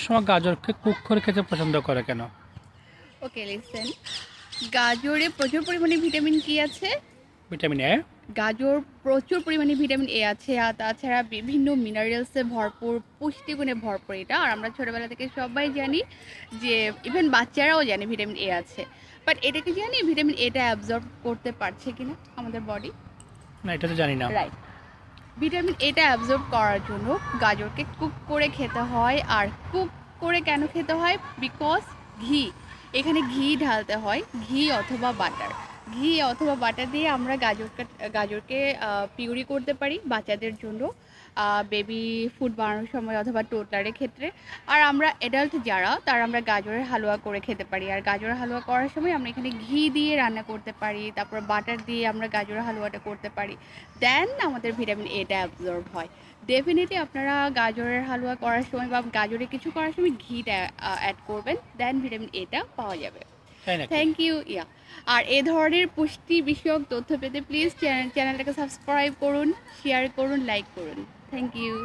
সময় গাজরকে কুক করে খেতে পছন্দ করে কেন? ওকে লিসেন, গাজরে প্রচুর পরিমাণে ভিটামিন কি আছে? Vitamin A. গাজর প্রচুর পরিমাণে ভিটামিন এ আছে, আর তাছাড়া বিভিন্ন মিনারেলসে ভরপুর, পুষ্টিগুণে ভরপুর এটা। আর আমরা ছোটোবেলা থেকে সবাই জানি যে ইভেন বাচ্চারাও জানে ভিটামিন এ আছে, বাট এটাকে জানি ভিটামিন এটা অ্যাবজর্ব করতে পারছে কিনা আমাদের বডি? না, এটা তো জানি না। রাইট, ভিটামিন এটা অ্যাবজর্ব করার জন্য গাজরকে কুক করে খেতে হয়। আর কুক করে কেন খেতে হয়? বিকজ ঘি, এখানে ঘি ঢালতে হয়, ঘি অথবা বাটার। ঘি অথবা বাটার দিয়ে আমরা গাজরকে পিউরি করতে পারি বাচ্চাদের জন্য, বেবি ফুড বানানোর সময় অথবা টোটলারের ক্ষেত্রে। আর আমরা অ্যাডাল্ট যারা, তারা আমরা গাজরের হালুয়া করে খেতে পারি। আর গাজরের হালুয়া করার সময় আমরা এখানে ঘি দিয়ে রান্না করতে পারি, তারপর বাটার দিয়ে আমরা গাজরের হালুয়াটা করতে পারি। দেন আমাদের ভিটামিন এটা অ্যাবজর্ব হয়। ডেফিনেটলি আপনারা গাজরের হালুয়া করার সময় বা গাজরে কিছু করার সময় ঘিটা অ্যাড করবেন, দেন ভিটামিন এটা পাওয়া যাবে। Thank you. আর এ ধরনের পুষ্টি বিষয়ক তথ্য পেতে প্লিজ চ্যানেলটাকে সাবস্ক্রাইব করুন, শেয়ার করুন, লাইক করুন। Thank you.